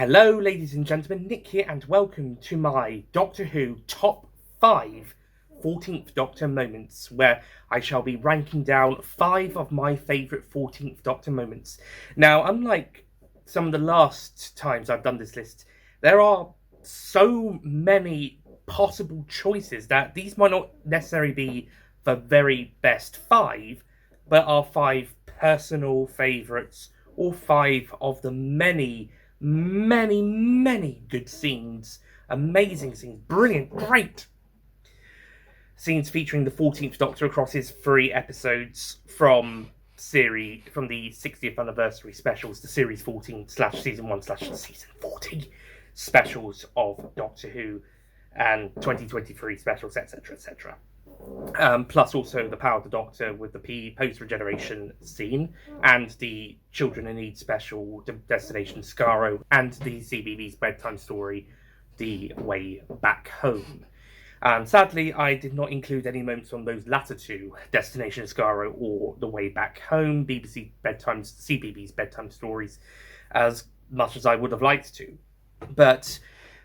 Hello, ladies and gentlemen, Nick here, and welcome to my Doctor Who Top 5 14th Doctor moments, where I shall be ranking down 5 of my favourite 14th Doctor moments. Now, unlike some of the last times I've done this list, there are so many possible choices that these might not necessarily be the very best 5, but are 5 personal favourites, or 5 of the many good scenes, amazing scenes, brilliant, great scenes featuring the 14th Doctor across his 3 episodes from the 60th anniversary specials, the series 14 / season 1 / season 40 specials of Doctor Who and 2023 specials, etc. Plus also the Power of the Doctor with the post-regeneration scene, and the Children in Need special, Destination Skaro, and the CBeebies bedtime story, The Way Back Home. Sadly, I did not include any moments on those latter two, Destination Skaro or The Way Back Home, CBeebies bedtime stories, as much as I would have liked to. But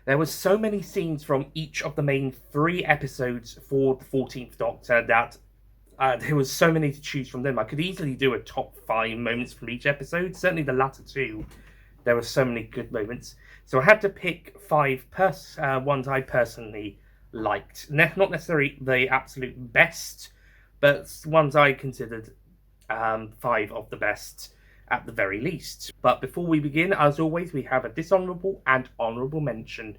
there were so many scenes from each of the main 3 episodes for the 14th Doctor that there was so many to choose from them. I could easily do a top 5 moments from each episode. Certainly the latter 2, there were so many good moments. So I had to pick 5 ones I personally liked. Not necessarily the absolute best, but ones I considered 5 of the best at the very least. But before we begin, as always, we have a dishonourable and honourable mention.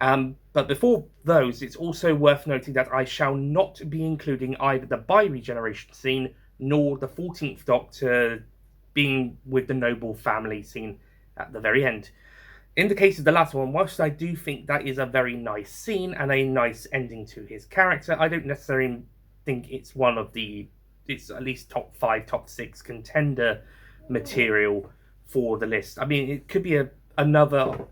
But before those, it's also worth noting that I shall not be including either the bi-regeneration scene nor the 14th Doctor being with the noble family scene at the very end. In the case of the last one, whilst I do think that is a very nice scene and a nice ending to his character, I don't necessarily think it's it's at least top 5, top 6 contender material for the list. I mean, it could be another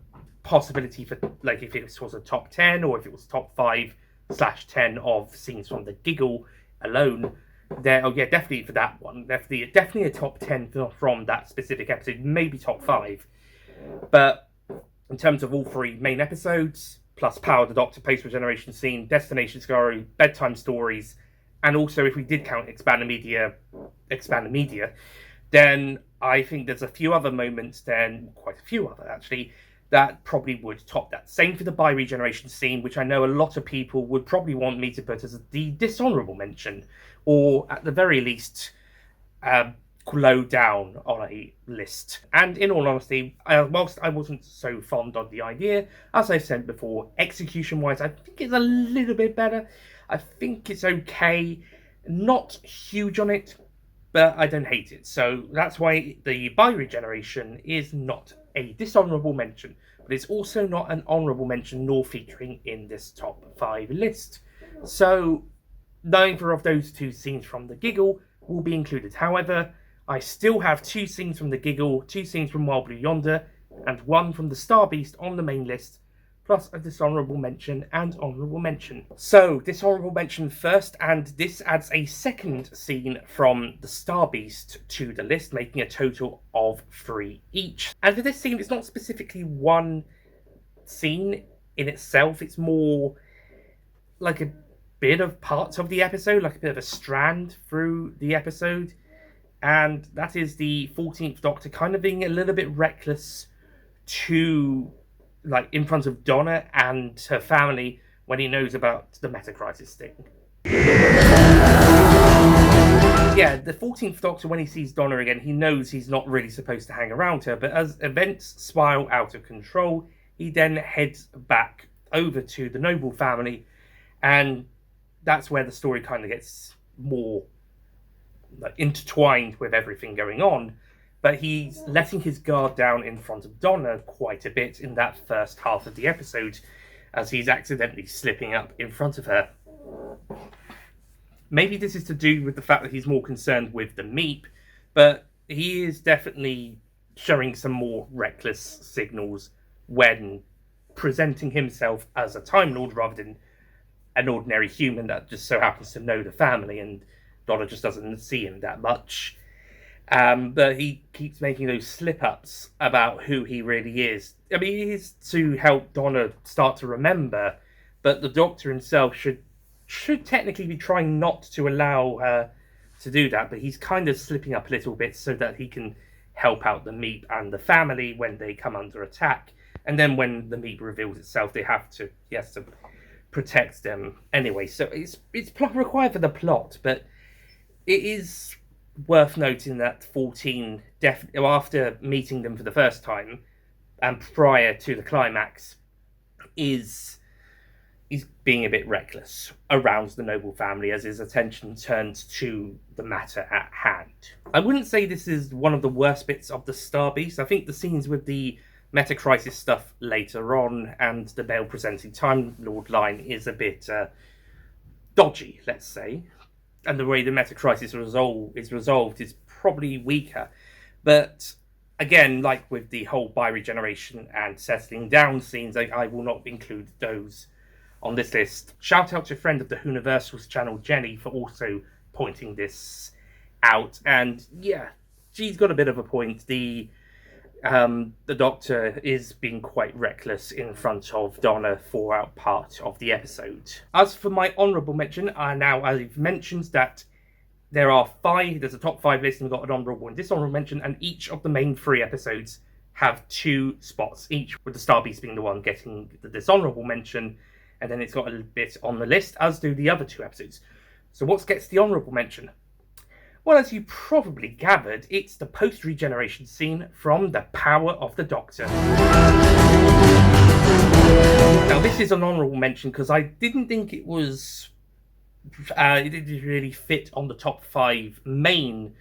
possibility for, like, if it was a top 10 or if it was top 5/10 of scenes from the Giggle alone. Definitely for that one. Definitely a top 10 from that specific episode, maybe top 5. But in terms of all 3 main episodes, plus Power of the Doctor, post-regeneration scene, Destination Skaro, bedtime stories, and also if we did count expanded media, then I think there's a few other moments, quite a few other actually, that probably would top that. Same for the bi-regeneration scene, which I know a lot of people would probably want me to put as the dishonourable mention, or at the very least, low down on a list. And in all honesty, whilst I wasn't so fond of the idea, as I said before, execution-wise, I think it's a little bit better. I think it's okay. Not huge on it, but I don't hate it. So that's why the bi-regeneration is not a dishonourable mention, but it's also not an honourable mention nor featuring in this top 5 list. So neither of those 2 scenes from the Giggle will be included. However, I still have 2 scenes from the Giggle, 2 scenes from Wild Blue Yonder, and 1 from the Star Beast on the main list, plus a dishonourable mention and honourable mention. So, dishonourable mention first, and this adds a second scene from the Star Beast to the list, making a total of 3 each. And for this scene, it's not specifically one scene in itself, it's more like a bit of parts of the episode, like a bit of a strand through the episode. And that is the 14th Doctor kind of being a little bit reckless in front of Donna and her family when he knows about the meta-crisis thing. Yeah, the 14th Doctor, when he sees Donna again, he knows he's not really supposed to hang around her, but as events spiral out of control, he then heads back over to the noble family, and that's where the story kind of gets more intertwined with everything going on. But he's letting his guard down in front of Donna quite a bit in that first half of the episode, as he's accidentally slipping up in front of her. Maybe this is to do with the fact that he's more concerned with the Meep, but he is definitely showing some more reckless signals when presenting himself as a Time Lord rather than an ordinary human that just so happens to know the family, and Donna just doesn't see him that much. But he keeps making those slip-ups about who he really is. I mean, it is to help Donna start to remember, but the Doctor himself should technically be trying not to allow her to do that, but he's kind of slipping up a little bit so that he can help out the Meep and the family when they come under attack. And then when the Meep reveals itself, he has to protect them anyway. So it's required for the plot, but it is worth noting that 14, after meeting them for the first time and prior to the climax, is being a bit reckless around the noble family as his attention turns to the matter at hand. I wouldn't say this is one of the worst bits of the Star Beast. I think the scenes with the Meta Crisis stuff later on and the Bale presenting Time Lord line is a bit dodgy, let's say. And the way the Meta Crisis is resolved is probably weaker. But again, like with the whole bi-regeneration and settling down scenes, I will not include those on this list. Shout out to a friend of the Whoniversals channel, Jenny, for also pointing this out. And yeah, she's got a bit of a point. The Doctor is being quite reckless in front of Donna throughout part of the episode. As for my honourable mention, I've mentioned that there's a top 5 list, and we've got an honourable and dishonourable mention, and each of the main 3 episodes have 2 spots, each with the Star Beast being the one getting the dishonourable mention, and then it's got a little bit on the list, as do the other 2 episodes. So what gets the honourable mention? Well, as you probably gathered, it's the post-regeneration scene from The Power of the Doctor. Now, this is an honourable mention because I didn't think it was... it didn't really fit on the top 5 main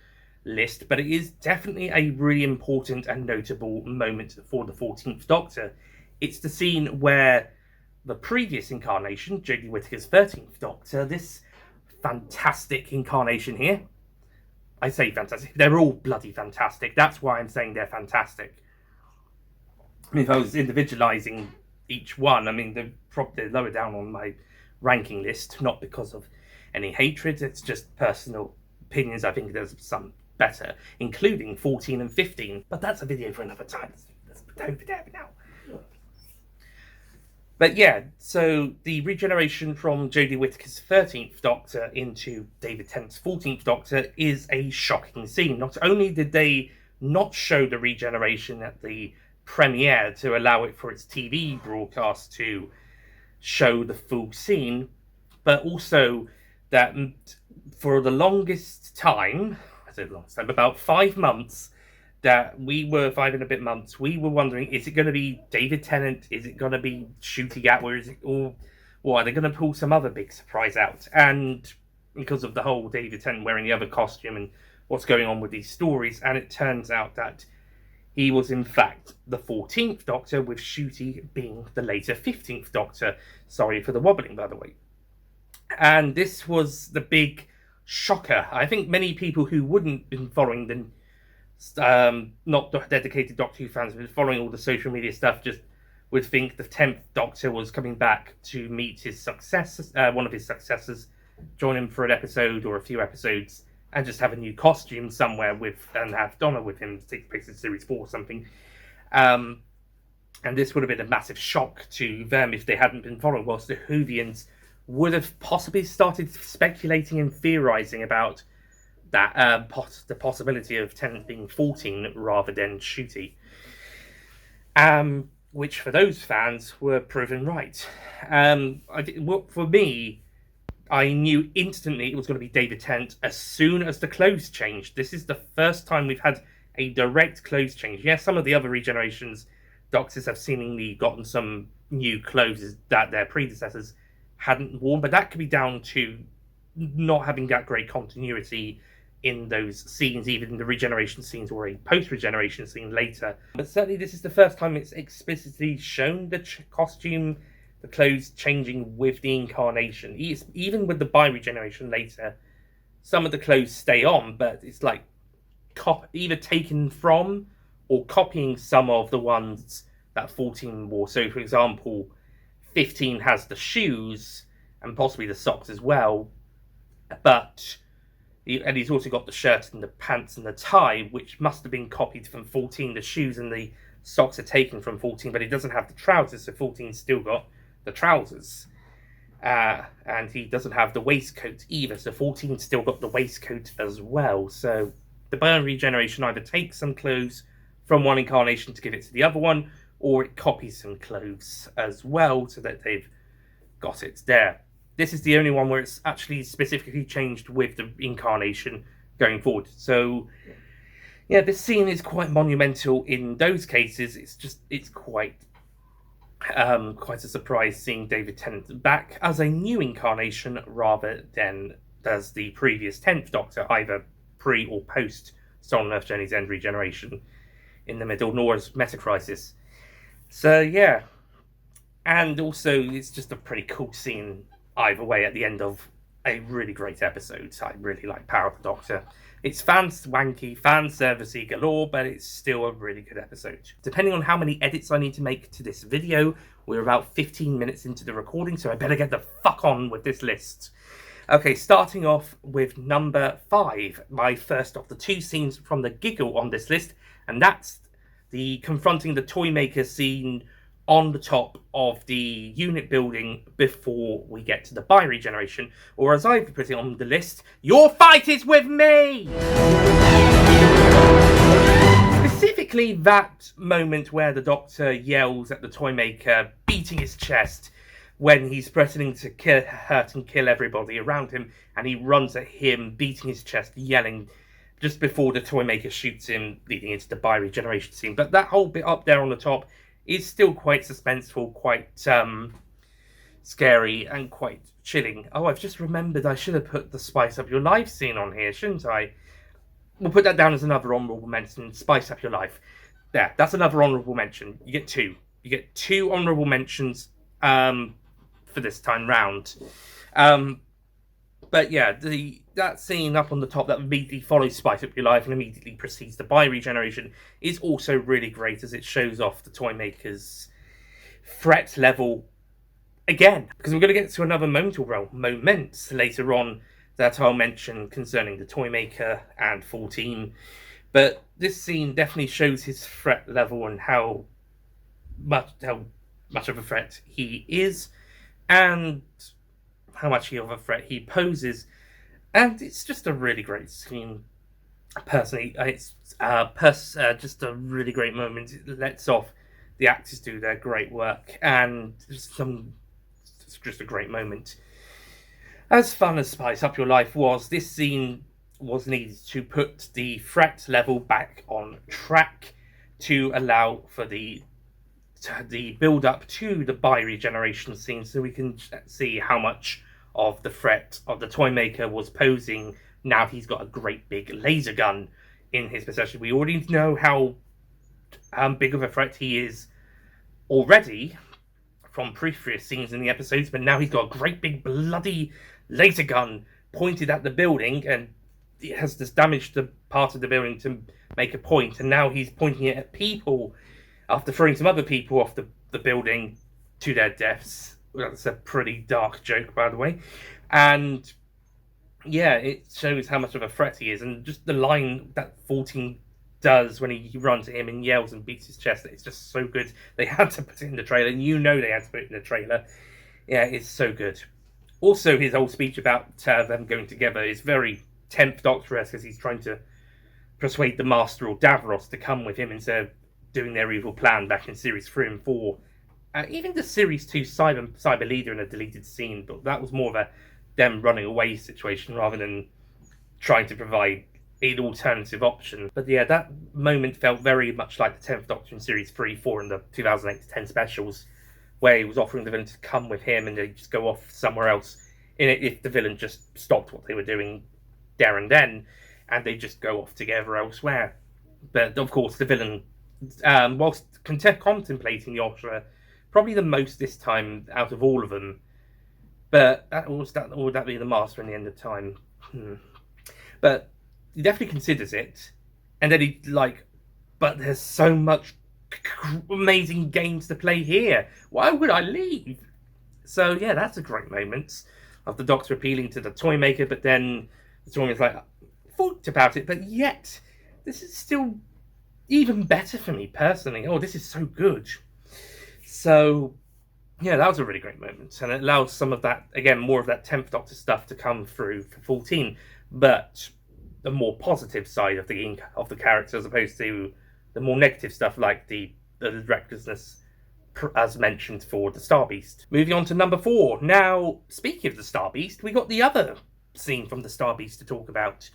list, but it is definitely a really important and notable moment for the 14th Doctor. It's the scene where the previous incarnation, Jodie Whittaker's 13th Doctor, this fantastic incarnation here, I say fantastic. They're all bloody fantastic. That's why I'm saying they're fantastic. I mean, if I was individualising each one, I mean, they're lower down on my ranking list, not because of any hatred. It's just personal opinions. I think there's some better, including 14 and 15. But that's a video for another time. Let's put over there now. But yeah, so the regeneration from Jodie Whittaker's 13th Doctor into David Tennant's 14th Doctor is a shocking scene. Not only did they not show the regeneration at the premiere to allow it for its TV broadcast to show the full scene, but also that for the longest time, about 5 months, that we were 5 and a bit months, we were wondering, is it going to be David Tennant? Is it going to be Ncuti Gatwa? Is it, or are they going to pull some other big surprise out? And because of the whole David Tennant wearing the other costume and what's going on with these stories, and it turns out that he was in fact the 14th Doctor, with Ncuti being the later 15th Doctor. Sorry for the wobbling, by the way. And this was the big shocker. I think many people who wouldn't have been following the not dedicated Doctor Who fans, but following all the social media stuff, just would think the 10th Doctor was coming back to meet his successors, one of his successors, join him for an episode or a few episodes, and just have a new costume somewhere and have Donna with him to take place in Series 4 or something. And this would have been a massive shock to them if they hadn't been following, whilst the Whovians would have possibly started speculating and theorising about that the possibility of Tennant being 14 rather than Ncuti, which for those fans were proven right. For me, I knew instantly it was going to be David Tennant as soon as the clothes changed. This is the first time we've had a direct clothes change. Yes, some of the other regenerations Doctors have seemingly gotten some new clothes that their predecessors hadn't worn, but that could be down to not having that great continuity in those scenes, even in the regeneration scenes or a post-regeneration scene later. But certainly this is the first time it's explicitly shown the costume, the clothes changing with the incarnation. Even with the bi-regeneration later, some of the clothes stay on, but it's like either taken from or copying some of the ones that 14 wore. So, for example, 15 has the shoes and possibly the socks as well, but And he's also got the shirt and the pants and the tie, which must have been copied from 14. The shoes and the socks are taken from 14, but he doesn't have the trousers, so 14's still got the trousers. And he doesn't have the waistcoat either, so 14's still got the waistcoat as well. So the bioregeneration either takes some clothes from one incarnation to give it to the other one, or it copies some clothes as well, so that they've got it there. This is the only one where it's actually specifically changed with the incarnation going forward. So, yeah, this scene is quite monumental in those cases. It's quite a surprise seeing David Tennant back as a new incarnation rather than as the previous 10th Doctor, either pre or post Stolen Earth Journey's End regeneration in the middle, nor as Meta Crisis. So, yeah. And also, it's just a pretty cool scene either way at the end of a really great episode. I really like Power of the Doctor. It's fan-swanky, fan-servicey galore, but it's still a really good episode. Depending on how many edits I need to make to this video, we're about 15 minutes into the recording, so I better get the fuck on with this list. Okay, starting off with number 5, my first of the 2 scenes from the giggle on this list, and that's the confronting the Toymaker scene on the top of the unit building before we get to the bioregeneration, or as I've put it on the list, your fight is with me! Specifically that moment where the Doctor yells at the Toymaker, beating his chest, when he's threatening to hurt and kill everybody around him, and he runs at him, beating his chest, yelling, just before the Toymaker shoots him, leading into the bioregeneration scene. But that whole bit up there on the top is still quite suspenseful, quite scary, and quite chilling. Oh, I've just remembered I should have put the Spice Up Your Life scene on here, shouldn't I? We'll put that down as another honourable mention. Spice Up Your Life. There, that's another honourable mention. You get 2. You get 2 honourable mentions for this time round. But yeah, that scene up on the top that immediately follows Spice Up Your Life and immediately precedes the bioregeneration is also really great, as it shows off the Toymaker's threat level again. Because we're going to get to another moments later on that I'll mention concerning the Toymaker and 14. But this scene definitely shows his threat level and how much of a threat he is, and how much of a threat he poses. And it's just a really great scene. Personally, it's just a really great moment. It lets off the actors do their great work, and it's just a great moment. As fun as Spice Up Your Life was, this scene was needed to put the threat level back on track to allow for the build up to the bioregeneration scene, so we can see how much of the threat of the Toymaker was posing. Now he's got a great big laser gun in his possession. We already know how big of a threat he is already from previous scenes in the episodes, but now he's got a great big bloody laser gun pointed at the building, and it has just damaged the part of the building to make a point, and now he's pointing it at people after throwing some other people off the building to their deaths. That's a pretty dark joke, by the way. And yeah, it shows how much of a threat he is. And just the line that 14 does when he runs at him and yells and beats his chest, it's just so good. They had to put it in the trailer, and you know they had to put it in the trailer. Yeah, it's so good. Also, his whole speech about them going together is very 10th Doctor-esque, as he's trying to persuade the Master or Davros to come with him instead of doing their evil plan back in Series 3 and 4. Even the Series 2 Cyber Leader in a deleted scene, but that was more of a them running away situation rather than trying to provide an alternative option. But yeah, that moment felt very much like the 10th Doctor in Series 3, 4 and the 2008-10 specials, where he was offering the villain to come with him and they just go off somewhere else in it if the villain just stopped what they were doing there and then, and they just go off together elsewhere. But of course, the villain, whilst contemplating the offer, probably the most this time out of all of them, but would that be the Master in the end of time? But he definitely considers it, and then he but there's so much amazing games to play here. Why would I leave? So yeah, that's a great moment of the Doctor appealing to the Toymaker, but then the Toymaker's like, thought about it, but yet this is still even better for me personally. Oh, this is so good. So yeah, that was a really great moment, and it allows some of that, again, more of that 10th Doctor stuff to come through for 14, but the more positive side of the character, as opposed to the more negative stuff like the recklessness, as mentioned, for the Star Beast. Moving on to number 4. Now, speaking of the Star Beast, we got the other scene from the Star Beast to talk about.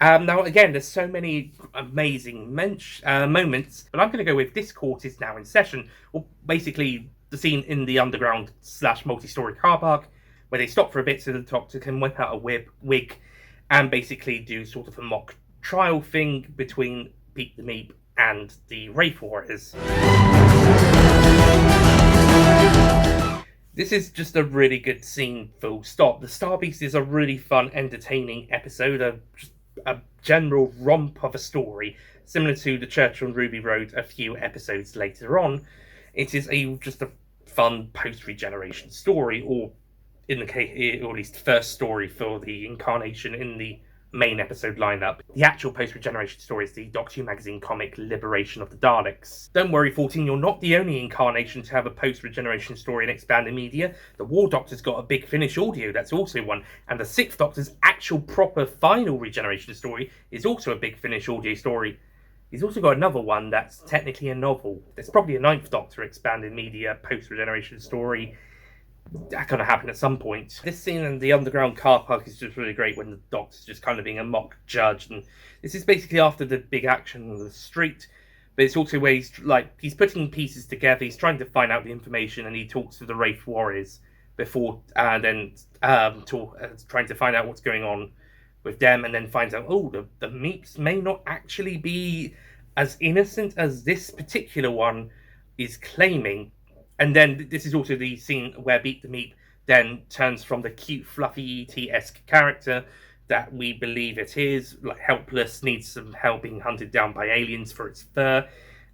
Now, again, there's so many amazing moments, but I'm going to go with "This Court is now in session," or basically the scene in the underground / multi-story car park, where they stop for a bit so the Doctor can whip out a wig and basically do sort of a mock trial thing between Beep the Meep and the Wraith Warriors. This is just a really good scene, full stop. The Star Beast is a really fun, entertaining episode, a general romp of a story, similar to the Church on Ruby Road a few episodes later on. It is just a fun post-regeneration story, or in the case, or at least first story for the incarnation in the main episode lineup. The actual post-regeneration story is the Doctor Who magazine comic Liberation of the Daleks. Don't worry, 14, you're not the only incarnation to have a post-regeneration story in expanded media. The War Doctor's got a Big Finish audio, that's also one, and the 6th Doctor's actual proper final regeneration story is also a Big Finish audio story. He's also got another one that's technically a novel. There's probably a 9th Doctor expanded media post-regeneration story. That's going to happen at some point. This scene in the underground car park is just really great when the Doctor's just kind of being a mock judge. And this is basically after the big action on the street. But it's also where he's putting pieces together. He's trying to find out the information, and he talks to the Wraith Warriors before, trying to find out what's going on with them, and then finds out, the Meeps may not actually be as innocent as this particular one is claiming. And then this is also the scene where Beep the Meep then turns from the cute, fluffy ET-esque character that we believe it is, like helpless, needs some help being hunted down by aliens for its fur,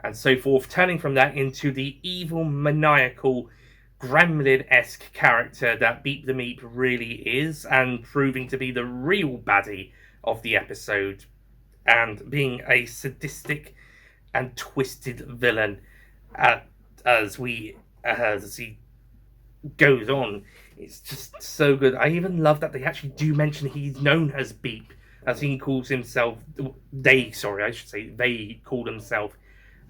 and so forth, turning from that into the evil, maniacal, gremlin-esque character that Beep the Meep really is, and proving to be the real baddie of the episode, and being a sadistic and twisted villain as he goes on. It's just so good. I even love that they actually do mention he's known as Beep, as he calls himself. They call themselves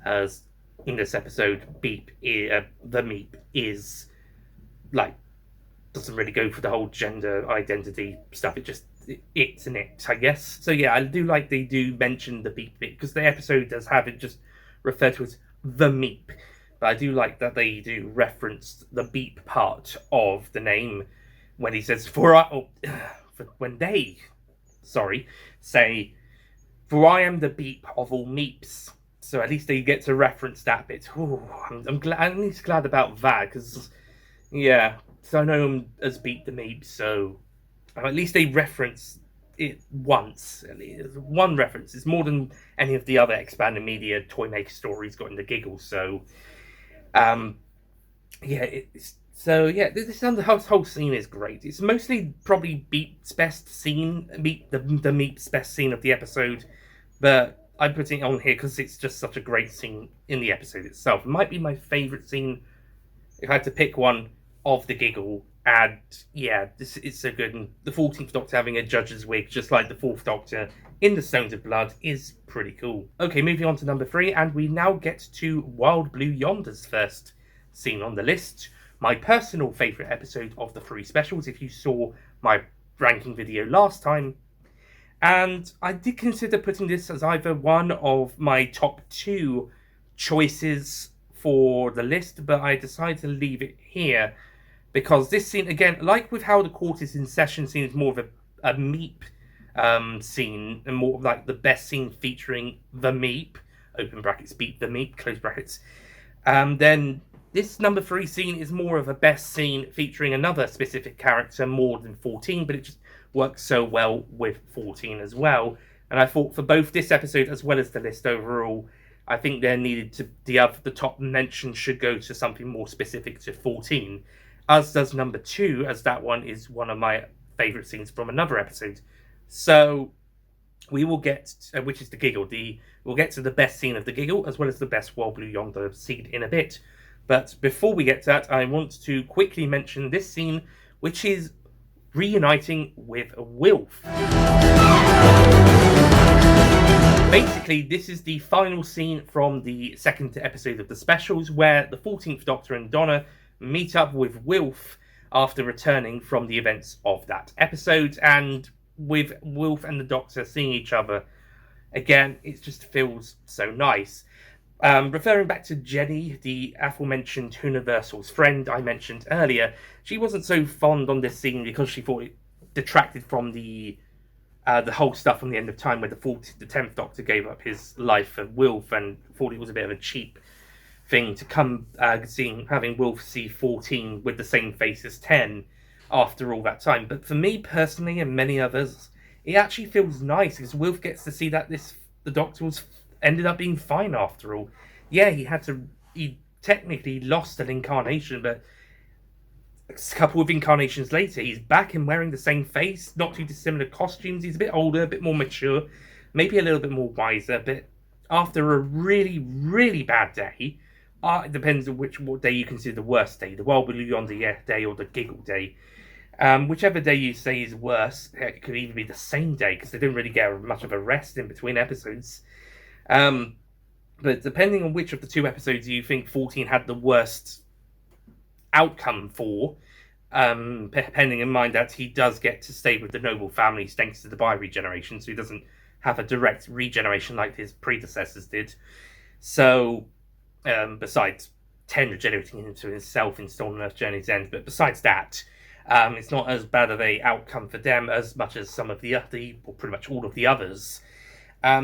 as, in this episode, Beep, the Meep is doesn't really go for the whole gender identity stuff. It's an it, I guess. So yeah, I do like they do mention the Beep bit, because the episode does have it just referred to as the Meep. But I do like that they do reference the Beep part of the name when he says, when they say, "For I am the Beep of all Meeps." So at least they get to reference that bit. I'm at least glad about that, because, yeah, so I know him as Beep the Meep, so at least they reference it once. One reference. It's more than any of the other expanded media toy maker stories got in the giggles, so... this whole scene is great. It's mostly probably Beep's best scene, the Meep's best scene of the episode, but I'm putting it on here because it's just such a great scene in the episode itself. It might be my favourite scene if I had to pick one of the giggle, and yeah, it's so good. And the 14th Doctor having a judge's wig, just like the 4th Doctor in the Stones of Blood, is pretty cool. Okay, moving on to number 3, and we now get to Wild Blue Yonder's first scene on the list. My personal favourite episode of the 3 specials, if you saw my ranking video last time. And I did consider putting this as either one of my top 2 choices for the list, but I decided to leave it here, because this scene, again, like with how the Court is in Session scene is more of a Meep scene, and more like the best scene featuring the Meep, open brackets, Beep the Meep, close brackets, then this number 3 scene is more of a best scene featuring another specific character more than 14, but it just works so well with 14 as well. And I thought for both this episode as well as the list overall, I think there needed to the top mention should go to something more specific to 14, as does number 2, as that one is one of my favourite scenes from another episode. So we will get, which is the giggle. We'll get to the best scene of the giggle, as well as the best Wild Blue Yonder scene in a bit. But before we get to that, I want to quickly mention this scene, which is reuniting with Wilf. Basically, this is the final scene from the second episode of the specials, where the 14th Doctor and Donna meet up with Wilf after returning from the events of that episode, and with Wilf and the Doctor seeing each other again, it just feels so nice. Referring back to Jenny, the aforementioned Universal's friend I mentioned earlier, she wasn't so fond on this scene because she thought it detracted from the whole stuff from the end of time, where the 10th Doctor gave up his life for Wilf, and thought it was a bit of a cheap thing to come having Wilf see 14 with the same face as 10 after all that time. But for me personally, and many others, it actually feels nice because Wilf gets to see that the Doctor ended up being fine after all. Yeah, he technically lost an incarnation, but a couple of incarnations later, he's back and wearing the same face, not too dissimilar costumes. He's a bit older, a bit more mature, maybe a little bit more wiser, but after a really, really bad day, it depends on what day you consider the worst day, the Wild Blue Yonder day or the Giggle day. Whichever day you say is worse, it could even be the same day, because they didn't really get much of a rest in between episodes. But depending on which of the two episodes you think 14 had the worst outcome for, depending in mind that he does get to stay with the noble family thanks to the bi-regeneration, so he doesn't have a direct regeneration like his predecessors did. So, besides 10 regenerating into himself in Stolen Earth Journey's End, but besides that, it's not as bad of a outcome for them as much as some of or pretty much all of the others.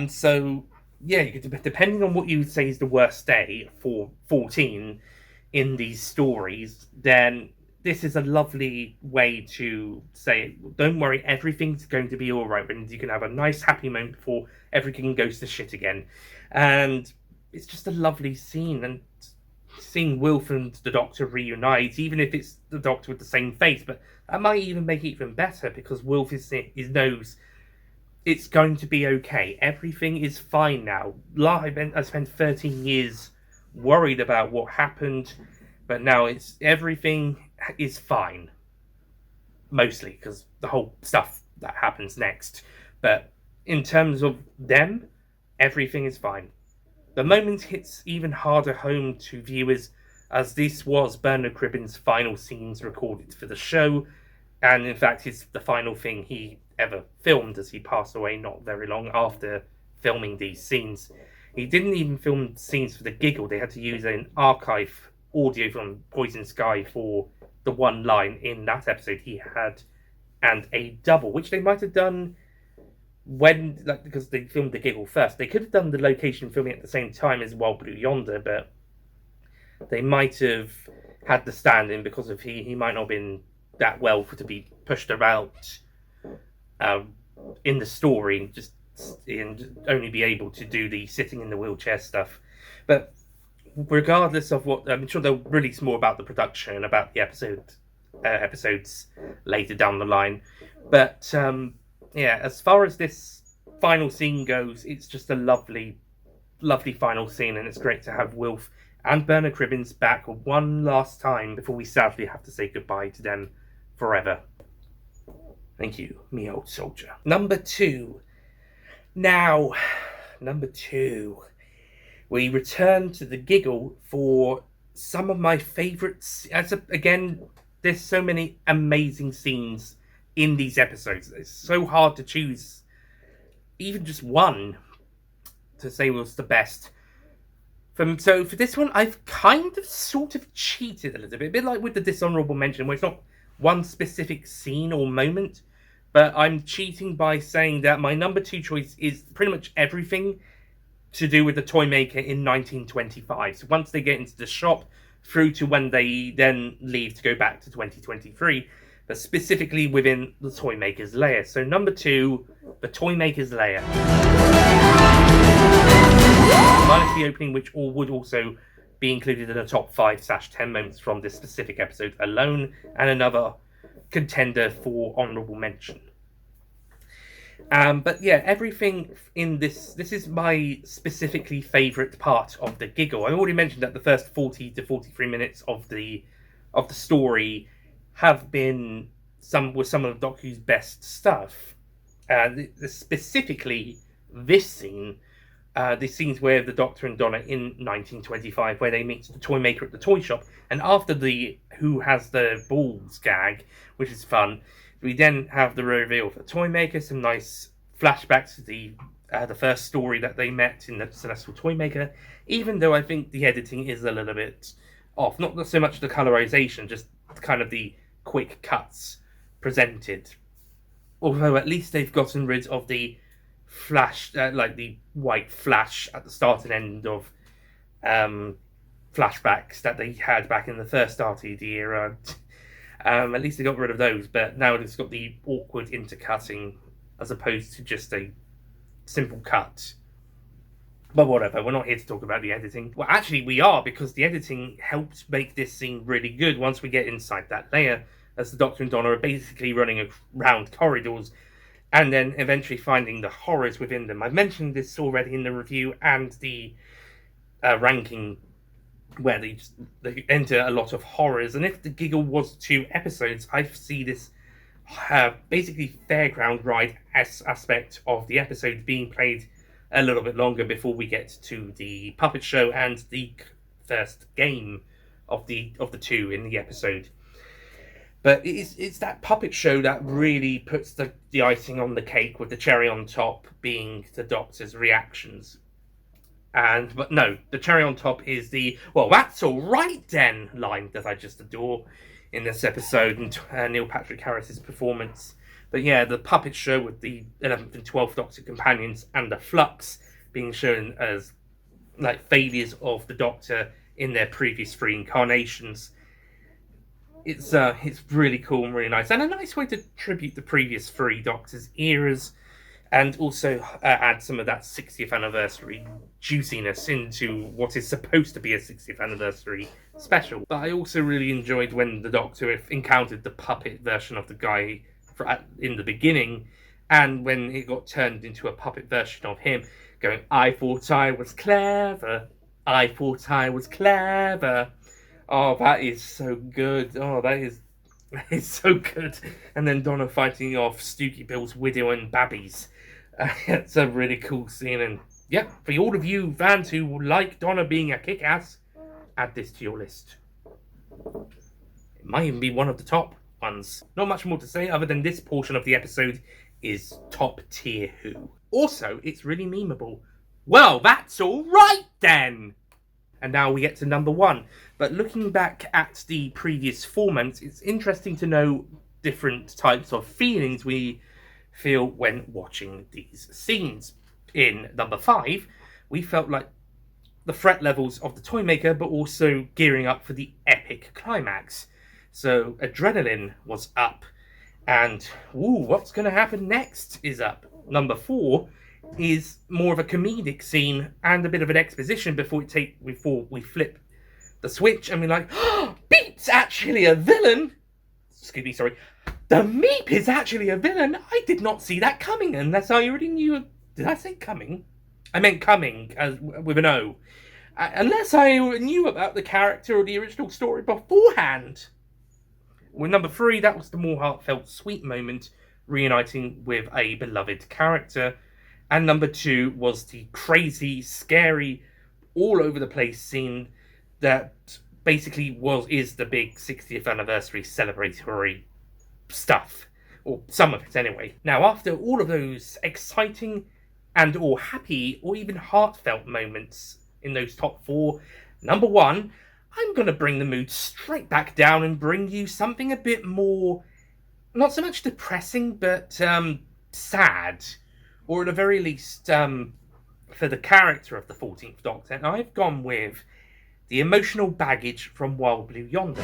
So, yeah, depending on what you say is the worst day for 14 in these stories, then this is a lovely way to say, don't worry, everything's going to be alright, and you can have a nice happy moment before everything goes to shit again. And it's just a lovely scene, and seeing Wilf and the Doctor reunite, even if it's the Doctor with the same face, but that might even make it even better, because Wilf knows it's going to be okay. Everything is fine now. I spent 13 years worried about what happened, but now everything is fine. Mostly, because the whole stuff that happens next. But in terms of them, everything is fine. The moment hits even harder home to viewers, as this was Bernard Cribbin's final scenes recorded for the show, and in fact it's the final thing he ever filmed, as he passed away not very long after filming these scenes. He didn't even film scenes for the Giggle. They had to use an archive audio from Poison Sky for the one line in that episode he had, and a double, which they might have done because they filmed the Giggle first. They could have done the location filming at the same time as Wild Blue Yonder, but they might have had the stand-in because of he might not have been that well to be pushed about in the story, and only be able to do the sitting in the wheelchair stuff. But regardless of what, I'm sure they'll release more about the production and about the episodes later down the line. But yeah, as far as this final scene goes, it's just a lovely, lovely final scene, and it's great to have Wilf and Bernard Cribbins back one last time before we sadly have to say goodbye to them forever. Thank you, me old soldier. Number two. Now, number two. We return to the Giggle for some of my favourites. Again, there's so many amazing scenes in these episodes. It's so hard to choose even just one to say was the best. So for this one, I've kind of sort of cheated a little bit. A bit like with the dishonourable mention, where it's not one specific scene or moment, but I'm cheating by saying that my number two choice is pretty much everything to do with the Toymaker in 1925. So once they get into the shop, through to when they then leave to go back to 2023, but specifically within the Toymaker's lair. So number two, the Toymaker's lair. Minus the opening, which would also be included in the top 5/10 moments from this specific episode alone, and another contender for honourable mention. But yeah, everything in this is my specifically favourite part of the giggle. I already mentioned that the first 40 to 43 minutes of the story have been some of Doctor Who's best stuff. Specifically, this scene, the scenes where the Doctor and Donna in 1925, where they meet the toy maker at the toy shop, and after the "Who has the balls" gag, which is fun, we then have the reveal of the toy maker, some nice flashbacks to the first story that they met in the Celestial Toy Maker. Even though I think the editing is a little bit off, not so much the colorization, just kind of the quick cuts presented. Although at least they've gotten rid of the flash, like the white flash at the start and end of flashbacks that they had back in the first RTD era. At least they got rid of those, but now it's got the awkward intercutting as opposed to just a simple cut. But whatever, we're not here to talk about the editing. Well, actually, we are, because the editing helped make this scene really good once we get inside that layer, as the Doctor and Donna are basically running around corridors and then eventually finding the horrors within them. I've mentioned this already in the review and the ranking, where they enter a lot of horrors. And if the giggle was 2 episodes, I see this basically fairground ride aspect of the episode being played a little bit longer before we get to the puppet show and the first game of the 2 in the episode. But it's that puppet show that really puts the icing on the cake, with the cherry on top being the Doctor's reactions. But no, the cherry on top is the "well, that's all right then" line that I just adore in this episode, and Neil Patrick Harris's performance. But yeah, the puppet show with the 11th and 12th Doctor companions and the Flux being shown as like failures of the Doctor in their previous 3 incarnations. It's really cool and really nice, and a nice way to tribute the previous 3 Doctors' eras, and also add some of that 60th anniversary juiciness into what is supposed to be a 60th anniversary special. But I also really enjoyed when the Doctor encountered the puppet version of the guy in the beginning, and when it got turned into a puppet version of him, going, "I thought I was clever, I thought I was clever." Oh, that is so good. Oh, that is so good. And then Donna fighting off Stooky Bill's widow and Babbies. It's a really cool scene. And yeah, for all of you fans who like Donna being a kick-ass, add this to your list. It might even be one of the top ones. Not much more to say other than this portion of the episode is top tier Who. Also, it's really memeable. Well, that's all right then. And now we get to number 1. But looking back at the previous 4 months, it's interesting to know different types of feelings we feel when watching these scenes. In number 5, we felt like the threat levels of the Toymaker, but also gearing up for the epic climax. So adrenaline was up, and what's going to happen next is up. Number 4 is more of a comedic scene and a bit of an exposition before we flip the switch and we're like, "Oh, Beep's actually a villain." Excuse me, sorry. "The Meep is actually a villain. I did not see that coming." Unless I already knew. Did I say coming? I meant coming as with an O. Unless I knew about the character or the original story beforehand. With number 3, that was the more heartfelt, sweet moment, reuniting with a beloved character. And number 2 was the crazy, scary, all over the place scene that basically is the big 60th anniversary celebratory stuff. Or some of it anyway. Now, after all of those exciting and or happy or even heartfelt moments in those top 4, number 1, I'm going to bring the mood straight back down and bring you something a bit more, not so much depressing, but sad. Or at the very least, for the character of the 14th Doctor. And I've gone with the emotional baggage from Wild Blue Yonder.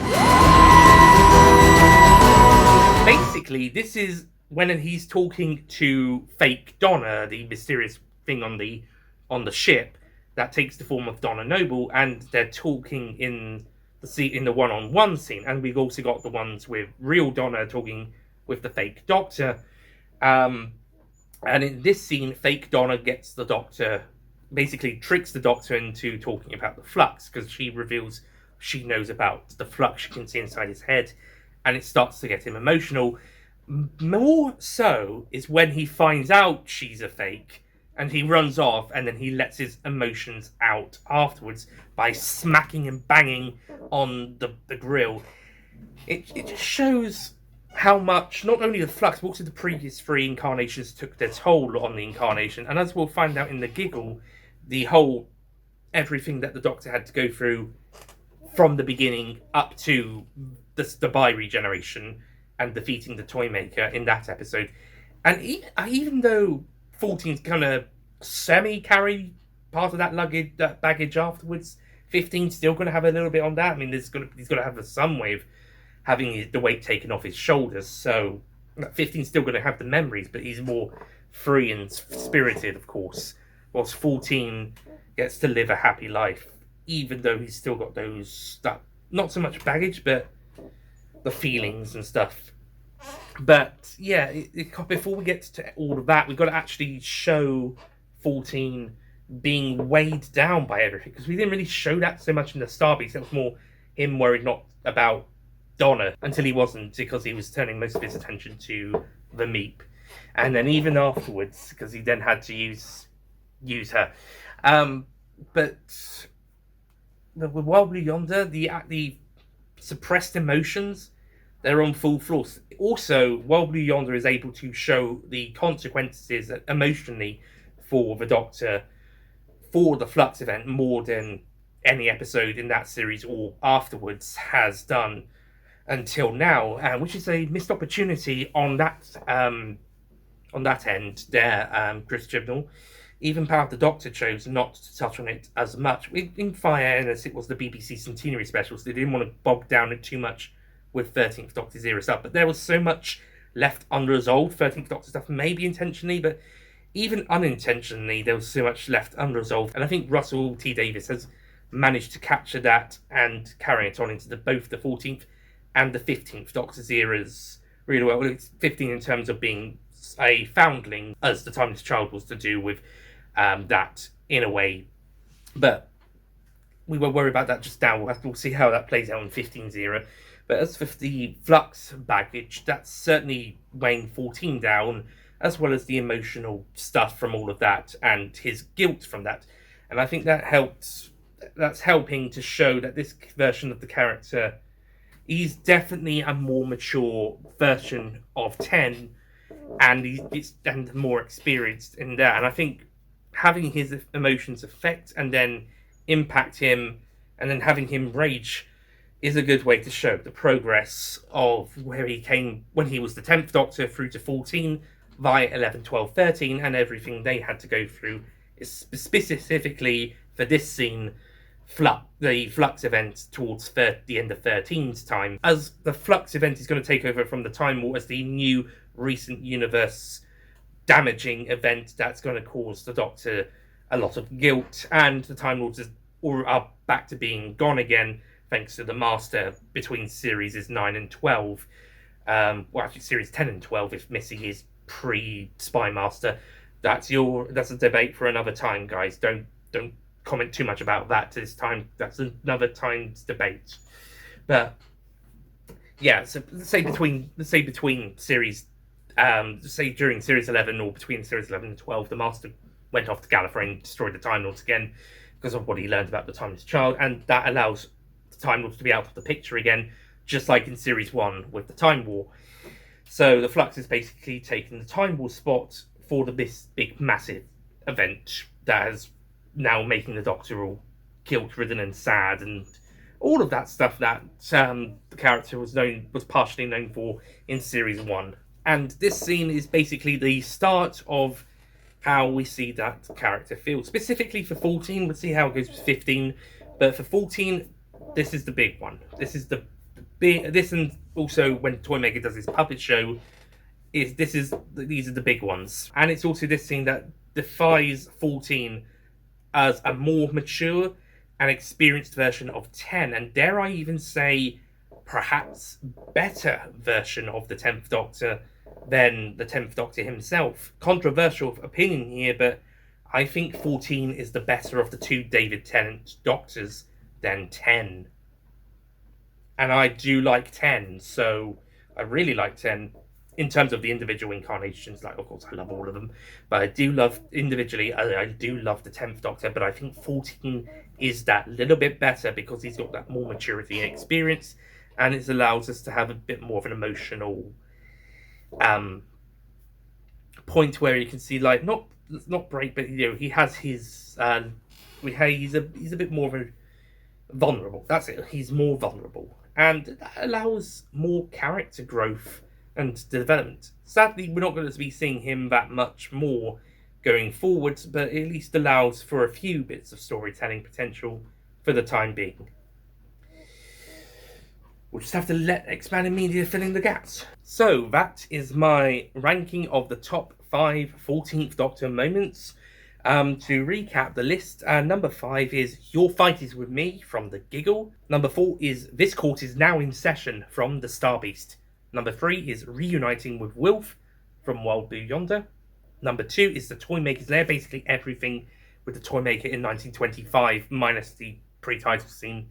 Basically, this is when he's talking to fake Donna, the mysterious thing on the ship that takes the form of Donna Noble, and they're talking in the one-on-one scene. And we've also got the ones with real Donna talking with the fake Doctor. And in this scene, fake Donna gets the Doctor, basically tricks the Doctor into talking about the flux, because she reveals she knows about the flux she can see inside his head, and it starts to get him emotional. More so is when he finds out she's a fake, and he runs off, and then he lets his emotions out afterwards by smacking and banging on the grill. It just shows how much not only the flux but also the previous three incarnations took their toll on the incarnation. And as we'll find out in the giggle, the whole everything that the Doctor had to go through from the beginning up to the bi regeneration and defeating the Toymaker in that episode. And even though 14's kind of semi carry part of that luggage, that baggage afterwards, 15's still going to have a little bit on that. I mean, he's got to have some way of having the weight taken off his shoulders. So 15's still going to have the memories, but he's more free and spirited, of course. Whilst 14 gets to live a happy life, even though he's still got those, that not so much baggage, but the feelings and stuff. But yeah, before we get to all of that, we've got to actually show 14 being weighed down by everything, because we didn't really show that so much in the Starbeast. It was more him worried not about Donna until he wasn't, because he was turning most of his attention to the Meep, and then even afterwards, because he then had to use her. But with Wild Blue Yonder, the suppressed emotions, they're on full force. Also, Wild Blue Yonder is able to show the consequences emotionally for the Doctor for the Flux event more than any episode in that series or afterwards has done until now, which is a missed opportunity on that end there, Chris Chibnall. Even Power of the Doctor chose not to touch on it as much. In Fire, as it was the BBC Centenary specials, they didn't want to bog down it too much with 13th Doctor's era stuff, but there was so much left unresolved 13th Doctor stuff, maybe intentionally, but even unintentionally, there was so much left unresolved. And I think Russell T Davies has managed to capture that and carry it on into both the 14th and the 15th Doctor's eras really well. It's 15 in terms of being a foundling, as the Timeless Child was to do with that in a way. But we won't worry about that just now. We'll see how that plays out in 15's era. But as for the Flux baggage, that's certainly weighing 14 down, as well as the emotional stuff from all of that and his guilt from that. And I think that's helping to show that this version of the character is definitely a more mature version of 10, and he's more experienced in that. And I think having his emotions affect and then impact him, and then having him rage, is a good way to show the progress of where he came when he was the 10th Doctor through to 14, via 11, 12, 13, and everything they had to go through. Specifically for this scene, the Flux event towards the end of 13's time, as the Flux event is going to take over from the Time War as the new recent universe damaging event that's going to cause the Doctor a lot of guilt, and the Time Lords are back to being gone again thanks to the Master between series 9 and 12. Well, actually series 10 and 12 if Missy is pre-Spy Master. That's a debate for another time, guys. Don't comment too much about that this time. That's another time's debate. But yeah, so let's say between series during series 11 or between series 11 and 12, the Master went off to Gallifrey and destroyed the Time Lords again because of what he learned about the Timeless Child, and that allows the Time Lords to be out of the picture again, just like in series 1 with the Time War. So the Flux is basically taking the Time War spot for this big massive event that is now making the Doctor all guilt-ridden and sad, and all of that stuff that the character was partially known for in series 1. And this scene is basically the start of how we see that character feel. Specifically for 14, we'll see how it goes with 15. But for 14, this is the big one. This is the big. This, and also when Toymaker does his puppet show, these are the big ones. And it's also this scene that defies 14 as a more mature and experienced version of 10, and dare I even say, perhaps better version of the 10th Doctor than the 10th Doctor himself. Controversial opinion here, but I think 14 is the better of the two David Tennant Doctors than 10. And I do like 10, so I really like 10 in terms of the individual incarnations. Like, of course, I love all of them, but I do love individually. I do love the 10th Doctor, but I think 14 is that little bit better because he's got that more maturity and experience, and it allows us to have a bit more of an emotional point where you can see, like, not break, but he has his he's a bit more of a vulnerable. That's it. He's more vulnerable, and that allows more character growth and development. Sadly, we're not going to be seeing him that much more going forward, but it at least allows for a few bits of storytelling potential for the time being. We'll just have to let expanded media fill in the gaps. So that is my ranking of the top 5 14th Doctor moments. To recap the list, number 5 is Your Fight Is With Me from The Giggle. Number 4 is This Court Is Now in Session from The Star Beast. Number 3 is Reuniting with Wilf from Wild Blue Yonder. Number 2 is The Toymaker's Lair, basically everything with the Toymaker in 1925, minus the pre-title scene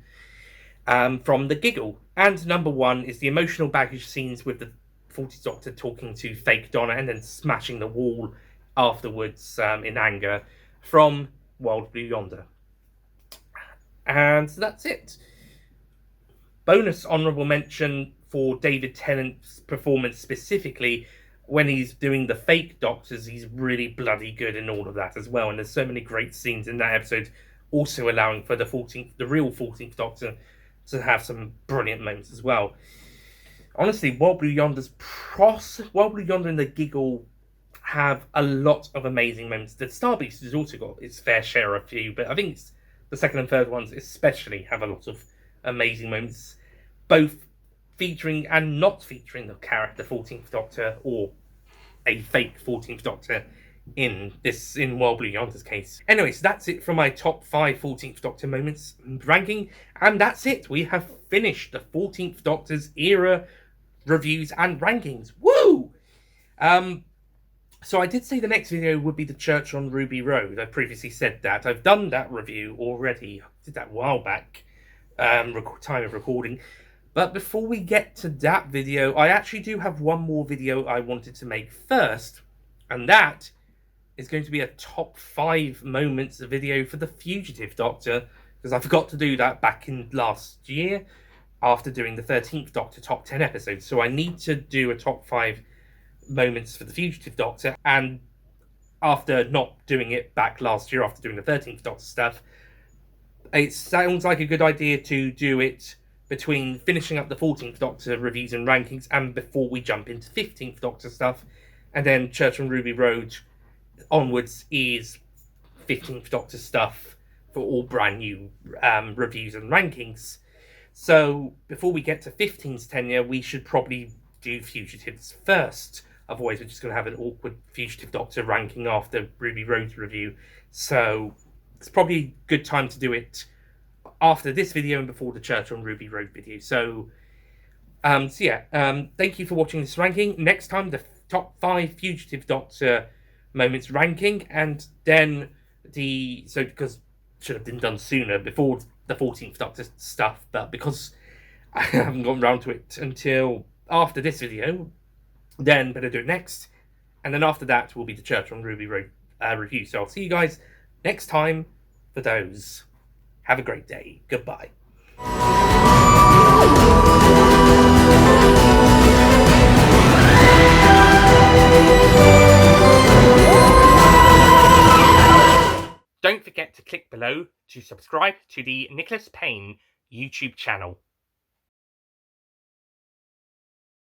from The Giggle. And number 1 is the emotional baggage scenes with the 40th Doctor talking to fake Donna and then smashing the wall afterwards in anger from Wild Blue Yonder. And that's it. Bonus honourable mention for David Tennant's performance specifically. When he's doing the fake Doctors, he's really bloody good in all of that as well. And there's so many great scenes in that episode, also allowing for the real 14th Doctor to have some brilliant moments as well. Honestly, Wild Blue Yonder and The Giggle have a lot of amazing moments. The Star Beast has also got its fair share of a few, but I think it's the second and third ones especially have a lot of amazing moments, both featuring and not featuring the character 14th Doctor or a fake 14th Doctor in Wild Blue Yonder's case. Anyways, that's it for my top 5 14th Doctor moments ranking, and that's it. We have finished the 14th Doctor's era reviews and rankings. Woo! So I did say the next video would be the Church on Ruby Road. I previously said that. I've done that review already. I did that a while back, time of recording. But before we get to that video, I actually do have one more video I wanted to make first, and that is going to be a top 5 moments video for the Fugitive Doctor, because I forgot to do that back in last year after doing the 13th Doctor top 10 episodes. So I need to do a top 5 moments for the Fugitive Doctor, and after not doing it back last year after doing the 13th Doctor stuff, it sounds like a good idea to do it between finishing up the 14th Doctor reviews and rankings and before we jump into 15th Doctor stuff, and then Church on Ruby Road onwards is 15th Doctor stuff for all brand new reviews and rankings. So before we get to 15's tenure, we should probably do Fugitives first. Otherwise, we're just going to have an awkward Fugitive Doctor ranking after Ruby Road's review. So it's probably a good time to do it after this video and before the Church on Ruby Road video. So thank you for watching this ranking. Next time, the top 5 Fugitive Doctor moments ranking, and then because should have been done sooner before the 14th Doctor stuff, but because I haven't gone round to it until after this video, then better do it next, and then after that will be the Church on Ruby Road review. So I'll see you guys next time for those. Have a great day. Goodbye. Don't forget to click below to subscribe to the Nicholas Payne YouTube channel.